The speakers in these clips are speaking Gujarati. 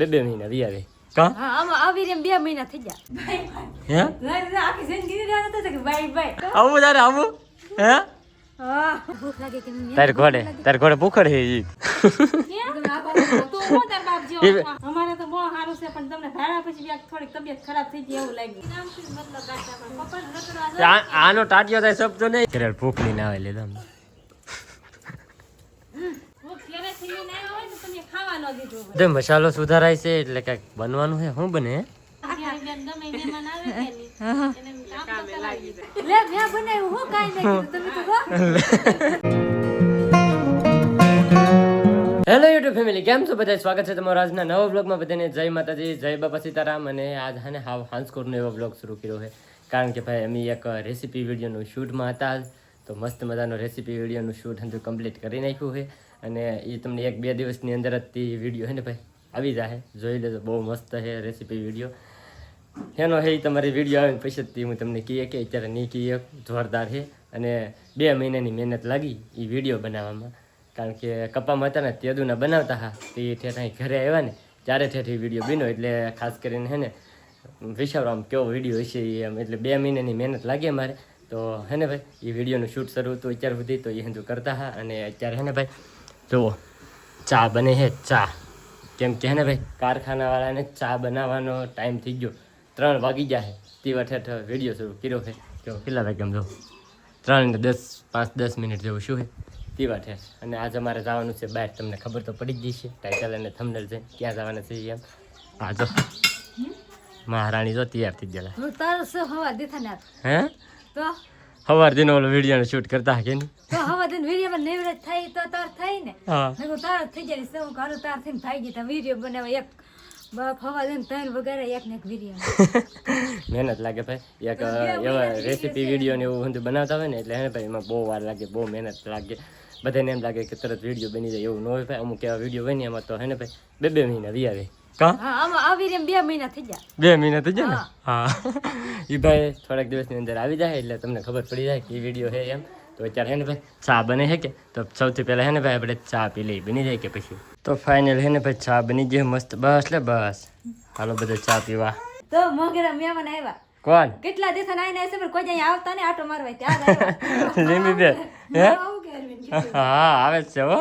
2 મહિના વિયારે કા હા આમાં આવી રેમ 2 મહિના થઈ ગયા હે આખી જિંદગી રહેતો તો કે બાય બાય આવું તારે આવું હે હા ભૂખ લાગે કે નહીં તારે ઘોડે ભૂખડ હે ઈ તો હું તાર બાપ જેવો અમારે તો બહુ સારું છે પણ તમને ભાડા પછી થોડીક તબિયત ખરાબ થઈ ગઈ એવું લાગ્યું નામ શું મતલબ ગાતા પણ પપ્પા રતડવા આનો ટાટિયો થાય શબ્દ નહીં કરે ભૂખ લઈને આવે લે તમે ભૂખ ક્યારે થઈ ને આવ્યો હોય તો તમે ખાવા ન દીધું હોય જો મસાલો સુધારાય છે એટલે કઈક બનવાનું છે શું બને ત્યારે બેન ગમે મહેમાન આવે કે નહીં એને કામ તો કરાવી લે મેં બનાવ્યું હું કાઈ નહીં તમે તો કહો હેલો યુટ્યુબ ફેમિલી કેમ છો બધા સ્વાગત છે તમારો આજના નવા વ્લોગમાં બધાને જય માતાજી જય બાપા સીતારામ અને આજ હાને હાંસકોરનો એવો વ્લોગ શરૂ કર્યો છે કારણ કે ભાઈ અમે એક રેસીપી વિડીયોનું શૂટમાં હતા તો મસ્ત મજાનો રેસીપી વિડીયોનું શૂટ હંધું કમ્પ્લીટ કરી નાખ્યું છે અને એ તમને 1-2 દિવસની અંદર જ તે વિડીયો છે ને ભાઈ આવી જાય જોઈ લેજો બહુ મસ્ત છે રેસીપી વિડીયો એનો હે તમારી વિડીયો આવે પછી જ હું તમને કહીએ કે અત્યારે નહીં કહીએ જોરદાર છે અને 2 મહિનાની મહેનત લાગી એ વિડીયો બનાવવામાં કારણ કે કપામાં હતા ને તેદુના બનાવતા હા તે ઠેઠ અહીં ઘરે આવ્યા ને ત્યારે ઠેઠ એ વિડીયો બન્યો એટલે ખાસ કરીને હે ને વિચારો આમ કેવો વિડીયો હશે એમ એટલે 2 મહિનાની મહેનત લાગી અમારે તો હે ને ભાઈ એ વિડીયોનું શૂટ શરૂ હતું અત્યાર સુધી તો એ હંધું કરતા હા અને અત્યારે હે ને ભાઈ જુઓ ચા બને છે ચા કેમ કે હે ને ભાઈ કારખાનાવાળાને ચા બનાવવાનો ટાઈમ થઈ ગયો 3 વાગી ગયા છે તેવા ઠેઠ વિડીયો શરૂ કર્યો છે તો કેટલા વાગે એમ જો 5-10 મિનિટ જેવું શું છે તેવા ઠેઠ અને આજે અમારે જવાનું છે બહાર તમને ખબર તો પડી જ જશે ટાઇટલ અને થંબનેલ છે ક્યાં જવાના છે એમ હા જો મહારાણી જો તૈયાર થઈ ગયેલા હું તારો સો હવા દેતા ને હે તો સવાર દિન ઓલો વિડીયોનો શૂટ કરતા કે નહીં તો હવા દિન વિડીયોમાં નેવરેજ થાય તો તાર થાય ને હા નકો તાર થઈ જાય સો ઘરો તાર થઈને ભાઈ ગઈ તા વિડીયો બનાવે એક બાપ હવા દિન 3 વગેરે એક ને એક વિડીયો મહેનત લાગે ભાઈ એક એવા રેસીપી વિડીયો ને એવું બધું બનાવતા હોય ને એટલે હે ભાઈ એમાં બહુ વાર લાગે બહુ મહેનત લાગે બધાને એમ લાગે કે તરત વિડીયો બની જાય એવું ન હોય ભાઈ અમુક એવા વિડીયો બની એમાં તો હે ને ભાઈ 2 મહિના વિયારે કા હા આમાં આવી રેમ 2 મહિના થઈ ગયા 2 મહિના થઈ ગયા ને હા એ ભાઈ થોડાક દિવસની અંદર આવી જાય એટલે તમને ખબર પડી જાય કે એ વિડીયો છે એમ તો અત્યારે હે ને ભાઈ ચા બને છે કે તો સૌથી પહેલાં હે ને ભાઈ આપણે ચા પી લઈએ બની જાય કે પછી તો ફાઇનલ હે ને ભાઈ ચા બની ગઈ મસ્ત બસ લે બસ હાલો બધા ચા પીવા તો મોગેરા મહેમાન આવ્યા કોણ કેટલા દિવસ આઈને છે પણ કોઈ જઈ આવતા ને આટો મારવા ત્યાં આવ્યા લીમી બે હે આવું કે અરવિંદ હા આવે જ છે હો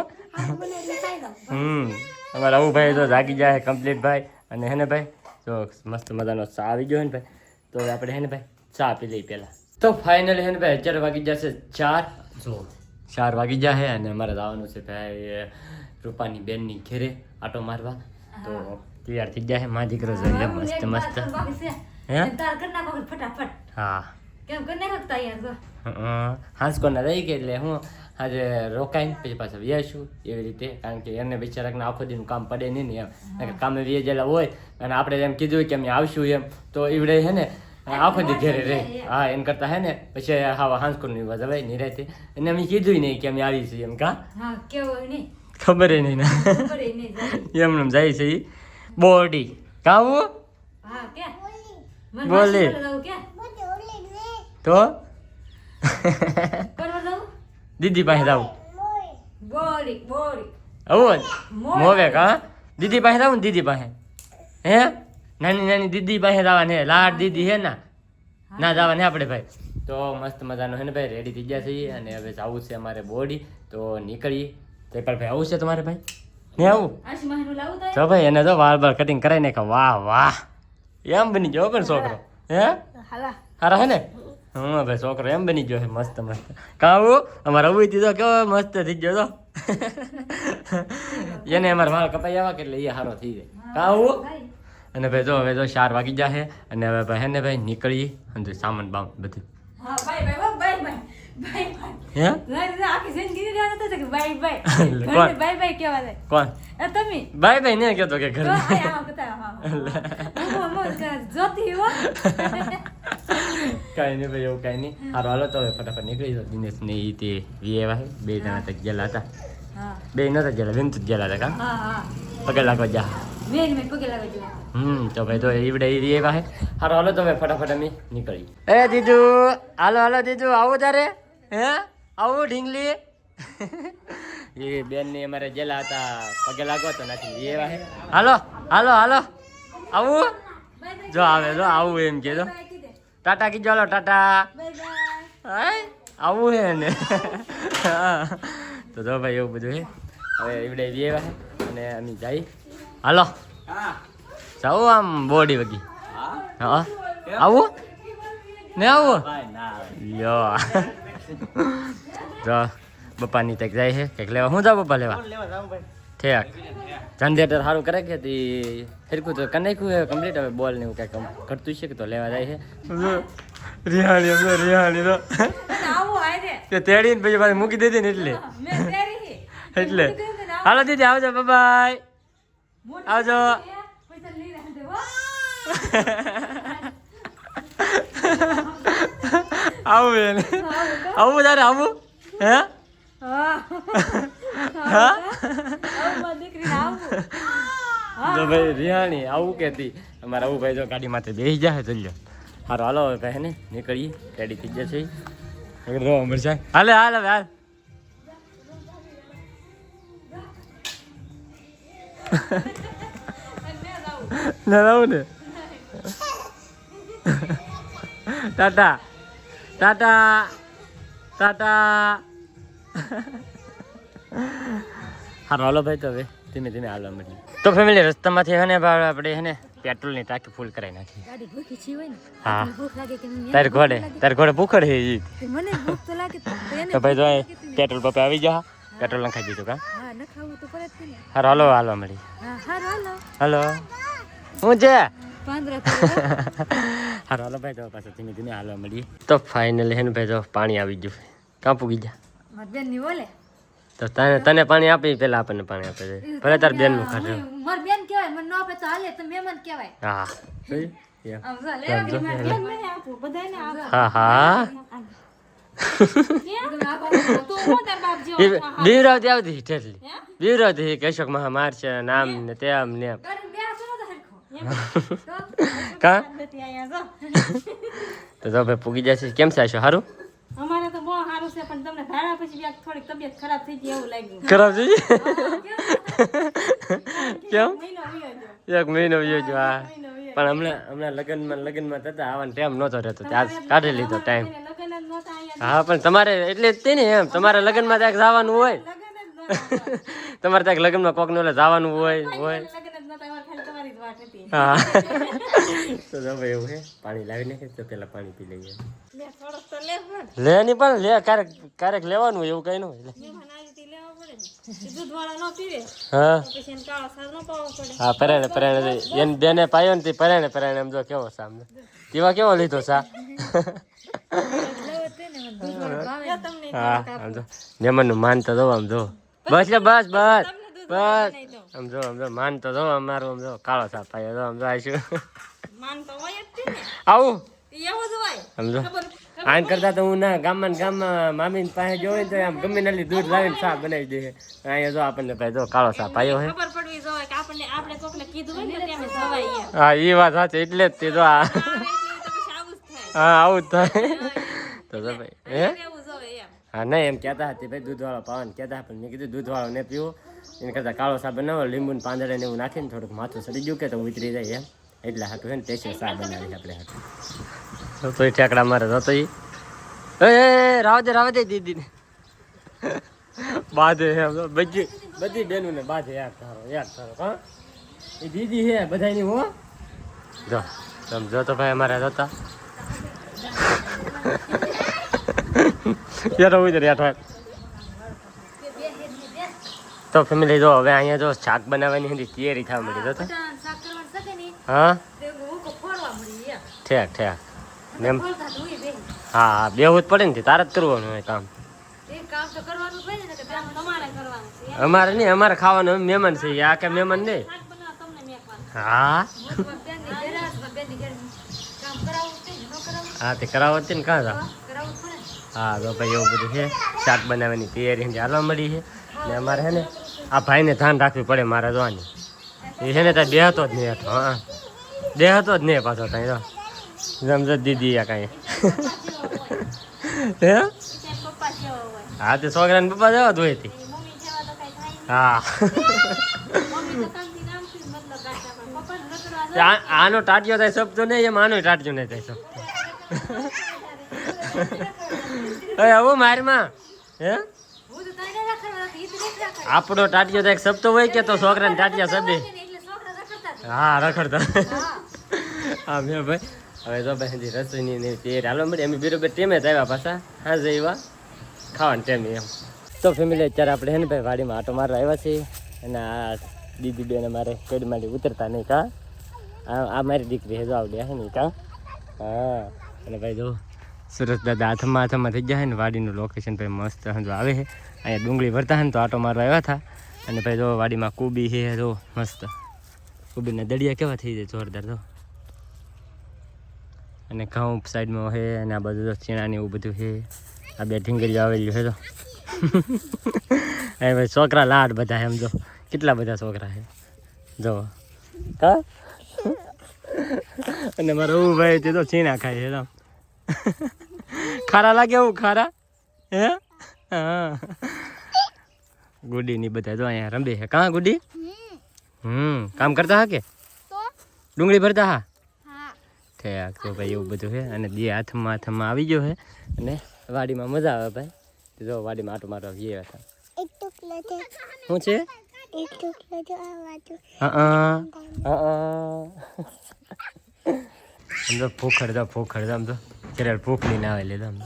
મને એટલે ખાઈ દઉં અમારા આવું ભાઈ તો જાગી જાય કમ્પ્લીટ ભાઈ અને હે ને ભાઈ તો મસ્ત મજાનો ચા આવી ગયો ને ભાઈ તો આપણે હે ને ભાઈ ચા પી લઈએ પહેલાં તો ફાઇનલી હે ને ભાઈ 11 વાગી જશે 4 જો 4 વાગી જાય અને અમારે જવાનું છે ભાઈ રૂપાની બેનની ઘેરે આટો મારવા તો તૈયાર થઈ જાય માં દીકરો જોઈએ મસ્ત મસ્ત હે તાર કર નાખો ફટાફટ હા કેમ કર નાખો તૈયાર છો હાંસકોના રહી ગઈ એટલે હું આજે રોકાઈને પછી પાછા વ્યાશું એવી રીતે કારણ કે એને બિચારાને આખો દિનનું કામ પડે નહીં ને એમ કામે વ્યાજેલા હોય અને આપણે એમ કીધું કે અમે આવશું એમ તો એવડે હે ને આખો દી ઘેરે રહે હા એમ કરતા હે ને પછી હા હાંસકોની જવાય નહીં રહેતી અને અમે કીધું નહીં કે અમે આવી છીએ એમ કા હા કેવું નહીં ખબર નહીં ને ખબર નહીં એમને જાય છે એ બોડી કાવું હા કે બોલે કે તો કરવા દઉં દીદી પાસે જાઉં બોરી બોરી આવું મોવે કા દીદી પાસે જાઉં ને દીદી પાસે હે નાની નાની દીદી પાસે જવાને લાડ દીદી હે ના ના જવાને આપણે ભાઈ તો મસ્ત મજાનો હે ને ભાઈ રેડી થઈ ગયા છીએ અને હવે આવું છે અમારે બોડી તો નીકળીએ તો પર ભાઈ આવું છે તમારે ભાઈ ને આવું આશી મહિનો લાવું તો તો ભાઈ એને તો વાળ બાર કટિંગ કરાવી નાખો વાહ વાહ એમ બની ગયો પણ છોકરો હે હાલા હારા હે ને હા ભાઈ છોકરો એમ બની ગયો છે મસ્ત મસ્ત કાવું અમારે આવું દીધો કેવો મસ્ત થઈ ગયો તો એને અમારે વાળ કપાઈ આવ્યા કે એટલે એ સારો થઈ જાય કાવું અને ભાઈ જો હવે તો 4 વાગી જાય અને હવે ભાઈ હે ને ભાઈ નીકળીએ અને સામાન બામ બધું હા bye bye bye bye bye હે બાય આખી જિંદગી રહેતો તો કે બાય બાય કોણ? બાય બાય કેવા દે કોણ એ તમે બાય બાય ને કહેતો કે ઘર તો આયા આવો કતા હા મોજ કર જોતી હો કાંઈ નહીં ભાઈ એવું કાંઈ નહીં સારું હાલો તો હવે ફટાફટ નીકળી જાઓ દિનેશ ને એ તે વીએવા છે 2 જણા તો ગયેલા હતા હા 2 નતા ગયેલા વિનતું જ ગયેલા હતા કા હા હા પગે લાગવા જા મેં પગે લાગજો તો ભાઈ તો એવડે એ વીએવા છે સારું હાલો તો હવે ફટાફટ અમે નીકળી એ દીદુ હાલો હાલો દીદુ આવું તારે હે આવું ઢીંગલી એ બેન ની અમારે જેલા હતા પગે લાગો તો નથી એવા હે. હાલો હાલો હાલો આવું જો આવે જો આવું એમ કે જો ટાટા કીજો હાલો ટાટા હાય આવું હે ને તો જો ભાઈ એવું બધું હે હવે એવડે એવા હે અને અમે જઈ હાલો જાઓ આમ બોડી વગી હા આવું ને આવું યો જો બપ્પાની તક જાય છે કંઈક લેવા હું જાઉં બપ્પા લેવા ઠેક જનરેટર સારું કરે કે તે ફેરકું તો કરી નાખ્યું હવે કમ્પ્લીટ હવે બોલ ને એવું કંઈક કરતું છે કે તો લેવા જાય છે રિહાણી તો તે તેડીને પછી પાછી મૂકી દીધી ને એટલે હાલો દીદી આવજો બાય આવજો આવું એને આવું તારે આવું હે તો ભાઈ રિહાણી આવું કેતી અમારે આવું ભાઈ જો ગાડી માથે બેસી જાય ચલ્યો હારો હાલો હવે ભાઈ ને નીકળીએ રેડી થઈ જશે રો મરચાઈ હાલે હાલ હવે હાલ ના આવું ને ટાટા ટાટા ટાટા હારો હાલો ભાઈ તો હવે ધીમે ધીમે હાલવા મળી તો ફેમિલી રસ્તામાંથી હે ને આપણે હે ને પેટ્રોલની ટાંકી ફૂલ કરાવી નાખી ગાડી ભૂખી છે હોય ને હા ભૂખ લાગે કે મને તાર ઘોડે ભૂખડ હે ઈ મને ભૂખ તો લાગે તો એને તો ભાઈ જો પેટ્રોલ પંપે આવી જા પેટ્રોલ નખાઈ દીધું કા હા ન ખાવું તો પડે જ ને હારો હાલો હાલવા મળી હા હાલો હાલો હું છે 15 કરો હારો હાલો ભાઈ તો પાછો ધીમે ધીમે હાલવા મળીએ તો ફાઇનલી હે ને ભાઈ જો પાણી આવી ગયું કાં પૂગી જા માર બેન ની બોલે તો તને પાણી આપી પેલા આપણને પાણી આપે છે ભલે તાર બેન નું ખાશે માર બેન કહેવાય મને ન આપે તો હાલે તો મહેમાન કહેવાય હા આમ ચાલે માર બેન મને આપો બધાને આપો હા હા તો હું તાર બાપ જેવો બીવરાવતી આવતી ઠેઠલી બીવરાવતી કેશોક મહા મારશે નામ ને તેમ ને તારે બે છો તો હરખો કા નથી આયા જો તો ભાઈ પૂગી જશે કેમ છે આશો સારું અમારે તો બહુ સારું છે પણ તમને ભાડા પછી બી થોડીક તબિયત ખરાબ થઈ ગઈ એવું લાગ્યું ખરાબ છે કેમ મહિનો વયો ગયો 1 મહિનો વયો ગયો હા મહિનો વયો પણ હમણાં લગ્નમાં થતા આવવાનો ટાઈમ નહોતો રહેતો આજ કાઢી લીધો ટાઈમ એને લગન જ નહોતા આયા હા પણ તમારે એટલે જ તે ને એમ તમારે લગ્નમાં ત્યાં જવાનું હોય લગન જ નહોતા તમારે ત્યાં લગ્નમાં કોક ને જવાનું હોય લગન જ નહોતા અમારે ખાલી તમારી જ વાત હતી હા તો ભાઈ એવું છે પાણી લાવી નાખે તો પેલા પાણી પી લઈએ લે થોડોક તો લે પણ લે નહીં પણ લે ક્યારેક લેવાનું હોય એવું કઈ ન હોય લે મહેમાન આવી તે લેવા પડે ને દૂધ વાળા ન પીવે હા તો પછી એને કાળો સાજ ન પાવો પડે હા પરાણે એને બેને પાયો ને તે પરાણે એમ જો કેવો સામને તેવા કેવો લીધો સા તમને હા આમ જો મહેમાનનું માન તો જો આમ જો બસ લે બસ બસ બસ આમ જો માન તો જો અમારું આમ જો કાળો સા પાયો જો આમ જો આવીશું માન તો હોય જ તે ને આવું એવું જ હોય સમજો આન કરતા તો હું ના ગામમાં મામી પાસે જોઈ તો આમ ગમે નાલી દૂધ લાવીને ચા બનાવી દે અહીંયા જો આપણને ભાઈ જો કાળો ચા પાયો હે ખબર પડવી જોઈએ કે આપણે કોકને કીધું હોય ને તેમ જવાય એમ હા એ વાત સાચી એટલે જ તે જો આ એટલે તો પછી આવું જ થાય હા આવું જ થાય તો જો ભાઈ હે એવું જોઈએ એમ હા નહીં એમ કહેતા હતી ભાઈ દૂધવાળો પાવાનું કહેતા પણ મેં કીધું દૂધવાળો ને પીવો એને કરતાં કાળો ચા બનાવો લીંબુ ને પાંદડા ને એવું નાખીને થોડુંક માથું સડી ગયું કે તો ઉતરી જાય એમ એટલે હાટું છે ને ટેસ્ટ ચા બનાવી આપણે હાટું તો એ ઠેકડા મારે તો એ રાવ દે દીદી ને બાધે હે બધી બેનું ને બાધે યાર તારો હા એ દીદી હે બધાની હો જો સમજો તો ભાઈ અમારે જોતા યાર ઉધર યાર તો ફેમિલી જો હવે અહીંયા જો શાક બનાવવાની હતી તૈયારી થવા મળી તો શાક કરવાનું શકે ને હા તે હું કો ફોડવા મળી એમ ઠેક મેમ ફોડતા તો હોય બે હા બેવું જ પડે ને તારે જ કરવાનું હોય કામ એ કામ તો કરવાનું જ હોય ને કે કામ તમારે કરવાનું છે અમારે નહીં અમારે ખાવાનું અમે મહેમાન છે આ કે મહેમાન નહીં શાક બનાવવા તમને મેકવાનું હા બેનની ઘરે બેનની ઘરે કામ કરાવવું છે ન કરાવવું હા તે કરાવો જ છે ને કાં જા કરાવવું પડે હા તો ભાઈ એવું બધું છે શાક બનાવવાની તૈયારી હાલવા મળી છે ને અમારે છે ને આ ભાઈને ધ્યાન રાખવી પડે મારે જોવાની એ છે ને ત્યાં બેહતો જ નહીં હતો હા બેહતો જ નહીં પાછો ત્યાં સમજ દીદી આ કાંઈ હે પપ્પા જેવો હોય હા તે છોકરાને પપ્પા જવા દોય હતી મમ્મી જેવા તો હા મમ્મી તો કાંથી નામ થી મતલબ ગાતા પણ પપ્પા રખડવા આનો ટાટિયો થાય શબ્દ નહીં એમ આનો ટાટિયો નહીં થાય શબ્દ અરે આવું મારમાં હે હું તો તને રખડવા હતી ઈ તો રખડવા આપણો ટાટિયો થાય શબ્દ હોય કે તો છોકરાને ટાટિયા શબ્દ એટલે છોકરા રખડતા હતા. હા રખડતા હા હા મેં ભાઈ હવે તો ભાઈ રસોઈની ને તૈયારી હાલવા મળે એમ બરોબર ટેમે જ આવ્યા પાછા હા જઈવા ખાવાનું ટેમે એમ તો ફેમિલી અત્યારે આપણે હે ને ભાઈ વાડીમાં આટો મારવા આવ્યા છીએ અને આ દીદી બેન મારે કેડીમાંથી ઉતરતા નહીં કા આ મારી દીકરી હે જો આવડે હે ને કા હા અને ભાઈ જો સુરત દાદા હાથમાં થઈ ગયા છે ને વાડીનું લોકેશન ભાઈ મસ્ત જો આવે છે અહીંયા ડુંગળી ભરતા ને તો આટો મારવા આવ્યા હતા અને ભાઈ જો વાડીમાં કુબી છે જો મસ્ત કુબીના દડિયા કેવા થઈ જાય જોરદાર જો અને ઘઉં સાઈડમાં છે અને આ બધું ચીણા ને એવું બધું છે આ બે ઢીંગલીઓ આવેલી છે તો એ ભાઈ છોકરા લાડ બધા એમ જો કેટલા બધા છોકરા છે જો હા અને મારો હું ભાઈ તે તો ચીણા ખાય છે તો ખારા લાગે એવું ખારા હે હા ગુડી ની બધા જો અહીંયા રમે છે કાં ગુડી કામ કરતા હા કે ડુંગળી ભરતા હા ઠેક તો ભાઈ એવું બધું છે અને બે હાથમાં આવી ગયો છે અને વાડીમાં મજા આવે ભાઈ જો વાડીમાં આટો મારવા જઈએ હતા શું છે સમજો ફોખડ આમ તો ત્યારે ભૂખ લઈને આવે લે આમ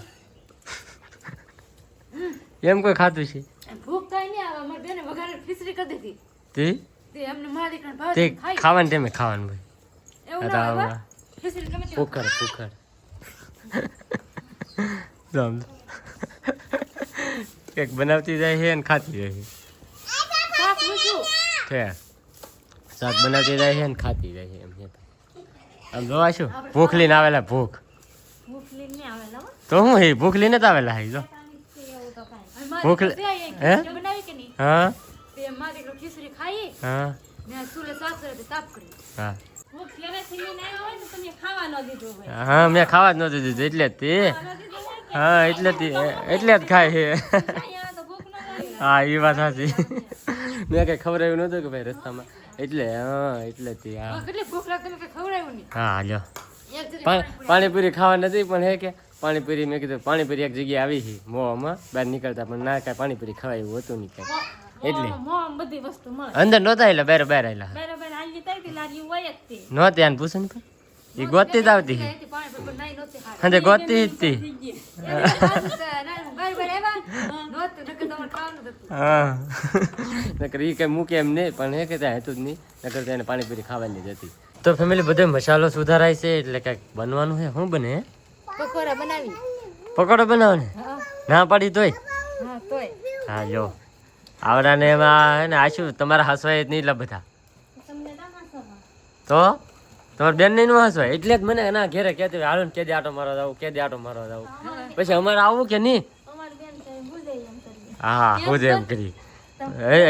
એમ કોઈ ખાતું છે ભૂખ કાઈ નહીં આવે મારી બેને વઘારે ખીચડી કરી દીધી તે એમને મારી દીકરાને ભાવે તે ખાઈ ખાવાનું ટાઈમે ખાવાનું ભાઈ એવું ના આવે બા. ખીચડી ગમે તે ફોખડ આમ કંઈક બનાવતી જાય છે અને ખાતી જાય છે શાક મૂક્યું. ઠેક શાક બનાવતી જાય છે ને ખાતી જાય છે એમ છે આમ જોવા શું ભૂખ લઈને આવેલા ભૂખ ભૂખ લઈને નહીં આવેલા હો. તો હું એ ભૂખ લઈને જ આવેલા હે જો એવું તો કાંઈ. અને ભૂખ મારી દીકરી હે? ખીચડી બનાવી કે નહીં હા તે મારી દીકરો ખીચડી ખાઈ હા ને ચૂલે સાસરે તે તાપ કરી હા ભૂખ ઘરેથી લઈને આવ્યો હોય ને તમે ખાવા ન દીધું હોય હા મેં ખાવા જ નહોતું દીધું એટલે જ તે ખાવા ન દીધું હોય ને હા એટલે જ ખાય છે અહીંયા તો ભૂખ ન લાગે. હા એ વાત સાચી મેં કઈ ખબર આવ્યું નહોતું કે ભાઈ રસ્તામાં એટલે હા એટલે જ તે હા કેટલી ભૂખ લાગે તમે કઈ ખવડાવ્યું નહીં હા લ્યો એક જરી પાણીપુરી ખાવા નથી પણ હે કે પાણીપુરી મેં કીધું પાણીપુરી એક જગ્યાએ આવી છે મોમાં બહાર નીકળતા પણ ના કાંઈ પાણીપુરી ખવાય એવું હતું નહીં કાંઈ એટલે મોમ બધી વસ્તુ મળે અંદર નહોતા એટલે બહાર આવેલા બરાબર આલી તાઈ લારી હોય જ તે નહોતી આને પૂછે ને એ ગોતતી જ આવતી હતી પાણી પર નહીં નહોતી હારી અને ગોતતી જ હતી હા નકર એ કંઈ મૂકે એમ નહીં પણ હે કે ત્યાં હતું જ નહીં નકર તો એને પાણીપુરી ખાવાની જ હતી તો ફેમિલી બધો મસાલો સુધારાય છે એટલે કાંઈક બનવાનું છે શું બને હે? પકોડા બનાવી પકોડો બનાવને ના પાડી તોય હા તોય હા જો આવડાને એમાં હે ને આશું તમારા હસવાય જ નહીં એટલે બધા તમને ના હસવા તો તમારે બેન નહીં હસવાય એટલે જ મને ના ઘેરે કહેતી હોય, હાલો ને કે દે આટો મારવા જાવ કે દે આટો મારવા જાવ પછી અમારે આવું કે નહીં અમારી બેન કઈ ભૂલે એમ કરી હા હું જ એમ કરી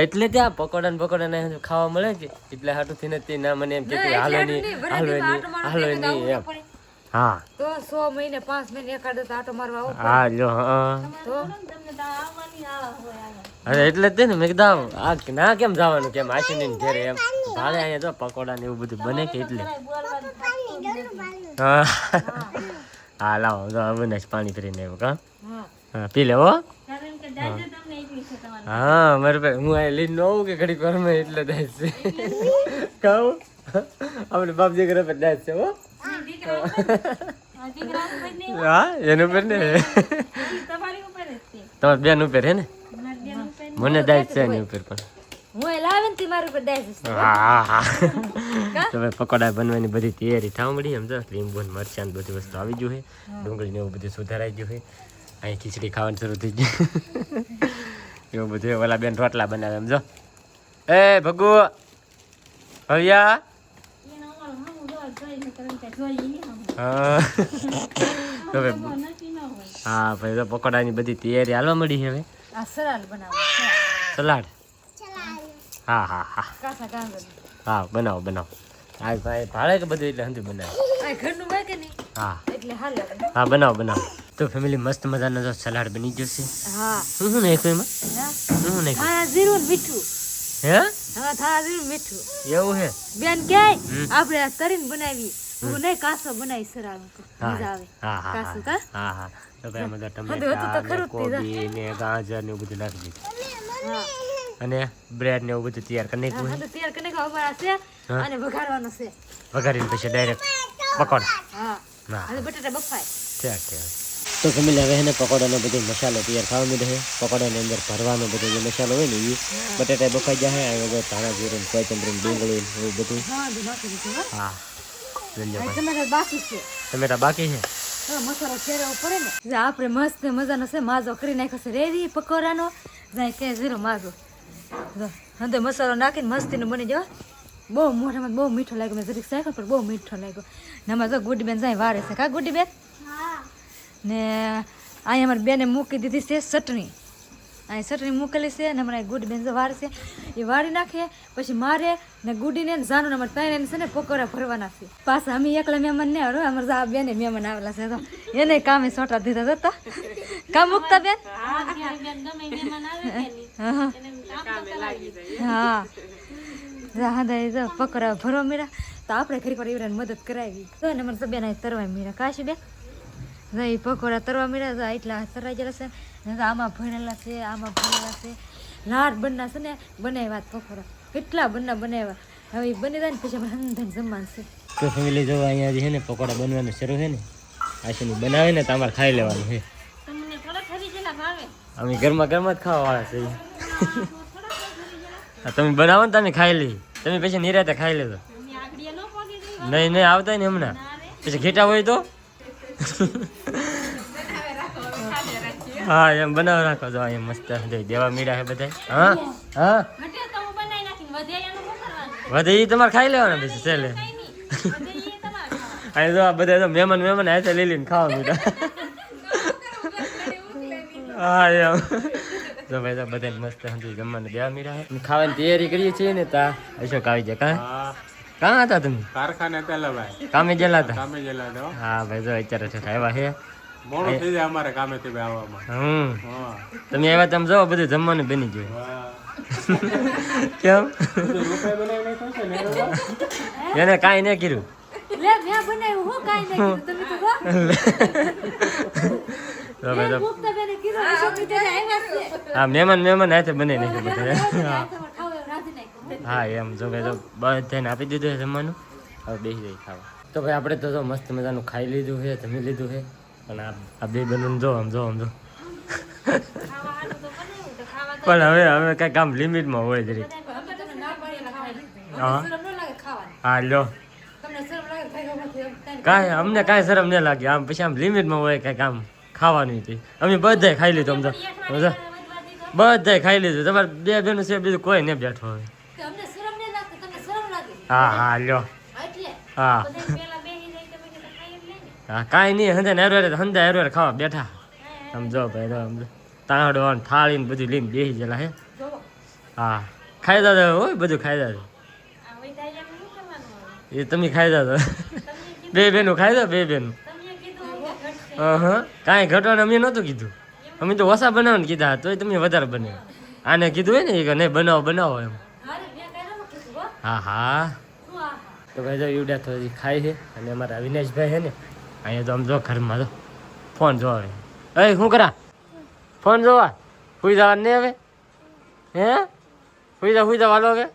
એટલે ત્યાં પકોડા ને ખાવા મળે કે એટલે હાટુથી નથી ના મને એમ કહેતી હાલો નહીં એમ હા તો 100 મહિને 5 મહિને એકાદ આટો મારવા આવો હા જો હા તો તમને તો આવવાની આળા હોય આયા અરે એટલે જ ને મેં કીધું આ ના કેમ જવાનું કેમ આશીને ઘેરે એમ ભાડે અહીંયા તો પકોડા ને એવું બધું બને કે એટલે હા હા લાવો તો અવિનાશ પાણી પીને આવ્યો કા હા હા પી લે હો કારણ કે દાદા તમને એટલી છે તમારી હા મારે ભાઈ હું આ લઈને ન આવું કે ઘડીક વારમાં એટલે દાસ છે કહું આપણે બાપજી ઘરે પર દાસ છે હો દીકરા ઉપર નહીં હા એનું ઉપર ને તમારી ઉપર જ છે તમારે બેન ઉપર હે ને મારી બેન ઉપર મને દાસ છે એની ઉપર પણ હું લાવે ને મારી ઉપર દાસ છે હા હા તો ભાઈ પકોડા બનવાની બધી તૈયારી થવા મળી એમ તો લીંબુ ને મરચાં ને બધી વસ્તુ આવી ગયું છે ડુંગળી ને એવું બધું સુધારાઈ ગયું છે અહીં ખીચડી ખાવાનું શરૂ થઈ ગયું એવું બધું ઓલા બેન રોટલા બનાવે એમ જો એ ભગુ ભવ્યા હા તો ભાઈ હા ભાઈ તો પકોડાની બધી તૈયારી હાલવા મળી છે હવે આ સલાડ બનાવો સલાડ હા હા હા કાસા ડાંગર હા બનાવો હા ભાઈ ભાડે કે બધું એટલે હંધું બનાવે આ ઘરનું હોય કે નહીં હા એટલે હાલે હા બનાવો તો ફેમિલી મસ્ત મજાનો તો સલાડ બની ગયો છે હા શું નાખ્યું એમાં હા શું નાખ્યું હા જીરું ને મીઠું હે હવે થા દે મીઠું એવું હે બેન કે આપણે આ તરીને બનાવી હું નહીં કાસો બનાવી સરાવ મજા આવે હા હા કાસો કા હા હા તો ભાઈ અમે તો હતું તો ટમેટા ખરું ને જ તે કોબી ને ગાજર ને એવું બધું નાખી દીધું હા અને બ્રેડ ને એવું બધું તૈયાર કરી નાખ્યું હા તો તૈયાર કરીને ખાવા છે હા. અને વઘારવાનો છે વઘારીને પછી ડાયરેક્ટ પકોડા હા હા અને બટાટા બફાય ઠીક ઠીક તો ફેમિલી હવે એને પકોડાનો બધો મસાલો તૈયાર થવા માંડ્યો છે પકોડાની અંદર ભરવાનો બધો જે મસાલો હોય ને એ બટાટા બફાઈ જાય અને ધાણા જીરું કોથમરી ડુંગળી એવું બધું હા તો નાખી દીધું હો હા જોઈ લો ભાઈ. ટમેટા બાકી છે ટમેટા બાકી છે હવે મસાલો ફેરવવો પડે ને જે આપણે મસ્ત મજાનો છે માજો કરી નાખ્યો છે રેડી પકોડાનો જાય કે ઝીરો માજો અંદર મસાલો નાખીને મસ્તીનો બની જાય બહુ મોઢામાં બહુ મીઠો લાગ્યો મેં જરીક શાક પણ બહુ મીઠો લાગ્યો ને આમાં જો ગુડી બેન જાય વારે છે કા ગુડી બેન ને અહીં અમારી બેને મૂકી દીધી છે ચટણી અહીં ચટણી મૂકેલી છે ને અમારે ગુડી બેન જો વારે છે એ વાળી નાખીએ પછી મારે ને ગુડીને ને જાનું અમારે ત્રણે છે ને પકોડા ભરવાના છે પાછા અમે એકલા મહેમાન ને હવે અમારે જા બેને મહેમાન આવેલા છે તો એને કામે સોટા દીધા હતા કામ મૂકતા બેન હા હા જો પકોડા ભરવા મીરા તો આપણે ઘડી પર એવરાને મદદ કરાવી તો ને મને બેન તરવા મીરા કાશી બેન એ પકોડા તરવા મીરા એટલા તરાઈ ગયેલા છે ને આમાં ભરેલા છે આમાં ભરેલા છે લાડ બનના છે ને બનાવ્યા પકોડા કેટલા બનના બનાવ્યા હવે એ બની જાય ને પછી આપણે હંધાઈને જમવાનું છે તો ફેમિલી જો અહીંયા જે છે ને પકોડા બનવાનું શરૂ છે ને આશીની બનાવે ને તો અમારે ખાઈ લેવાનું છે તમને થોડા ખરી જેલા ભાવે અમે ઘરમાં જ ખાવા વાળા છે તમે બનાવો ને તમે ખાઈ લઈ તમે પછી નિરાતે ખાઈ લેજો નહીં નહીં આવતા ને હમણાં પછી ઘેટા હોય તો હા એમ બનાવ રાખો જો અહીંયા મસ્ત દેવા મીડા છે બધા હા હા વધે એ તમારે ખાઈ લેવાના પછી ચાલે અહીં જો આ બધા તો મહેમાન હાથે લઈ લઈને ખાવા મીડા હા એમ જો ભાઈ તો બધા મસ્ત સમજી જમવાનું દેવા મીડા છે ખાવાની તૈયારી કરીએ છીએ ને તા અશોક આવી જાય કાં હતા તમે કારખાને પેલા ભાઈ કામે ગયેલા હતા કામે ગયેલા હતા હા ભાઈ જો અત્યારે છે આવ્યા છે મોડું થઈ જાય અમારે કામે થી આવવામાં હા તમે આવ્યા તમે જો બધું જમવાનું બની ગયું વાહ. કેમ રૂપિયા બનાવી નાખ્યો છે ને એને કાંઈ નહીં કર્યું લે મેં બનાવ્યું હું કાઈ નહીં તમે તો ગો તો ભાઈ તો મુક્ત બેને કીધું અશોક બીજાને આવ્યા છે હા મહેમાન હાથે બની નાખ્યું બધું તમારે ખાવ એવું રાજી નાખ્યું હા એમ જો ભાઈ તો બધાને આપી દીધું છે જમવાનું હવે બેસી જાય ખાવા તો ભાઈ આપણે તો જો મસ્ત મજાનું ખાઈ લીધું છે જમી લીધું છે પણ આ બે બનવું જો આમ જો ખાવા હાટું તો બનાવ્યું તો ખાવા પણ હવે કઈ કામ લિમિટમાં હોય જરી અમે તમને ના પાડેલા ખાવા હા. શરમ ન લાગે ખાવાની હા લ્યો તમને શરમ લાગે ભાઈઓમાંથી એમ કાંઈ કાંઈ અમને કાંઈ શરમ નહીં લાગે આમ પછી આમ લિમિટમાં હોય કાંઈ કામ ખાવાનું હતી અમે બધાય ખાઈ લીધું આમ તો બધાય ખાઈ લીધું તમારે બે બેનું છે બીજું કોઈ નહીં બેઠો હોય કે અમને શરમ નહીં લાગતી તમને શરમ લાગે હા હા લ્યો એટલે હા બધા પેલા બેહી જાય તમે કે ખાઈ એમ લે ને હા કાંઈ નહીં હંધા હેરવેર ખાવા બેઠા સમજો ભાઈ તો સમજો તાંડો ને થાળી ને બધું લઈને બેસી ગયેલા હે જોવો હા ખાઈ દાદા હોય બધું ખાઈ દાદા આ વૈધા જાય શું કરવાનું હવે? એ તમે ખાઈ દાદા બે બેનું ખાઈ દો બે બેનું તમે કીધું કે ઘટશે હા કાંઈ ઘટવાનું અમે નહોતું કીધું અમે તો ઓછા બનાવવાનું કીધા તોય તમે વધારે બનાવ્યો આને કીધું હોય ને કે નહીં બનાવો એમ અરે મેં કઈ ન કીધું હો હા હા શું આ તો ભાઈ જો યુડા થોડી ખાય છે અને અમારા અવિનાશભાઈ છે ને અહીંયા તો આમ જો ઘરમાં તો ફોન જોવે એ શું કરા ફોન જોવા સુઈ જવાનું નહીં હવે હે સુઈ જા વાલો કે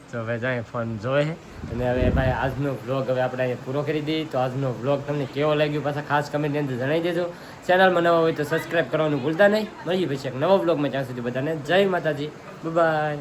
તો ભાઈ જો અહીંયા ફોન જોવે છે અને હવે ભાઈ આજનો વ્લોગ હવે આપણે અહીંયા પૂરો કરી દઈએ તો આજનો વ્લોગ તમને કેવો લાગ્યો પાછા ખાસ કમેન્ટની અંદર જણાવી દેજો ચેનલમાં નવા હોય તો સબસ્ક્રાઈબ કરવાનું ભૂલતા નહીં મળીએ પછી એક નવો વ્લોગમાં ત્યાં સુધી બધાને જય માતાજી બાય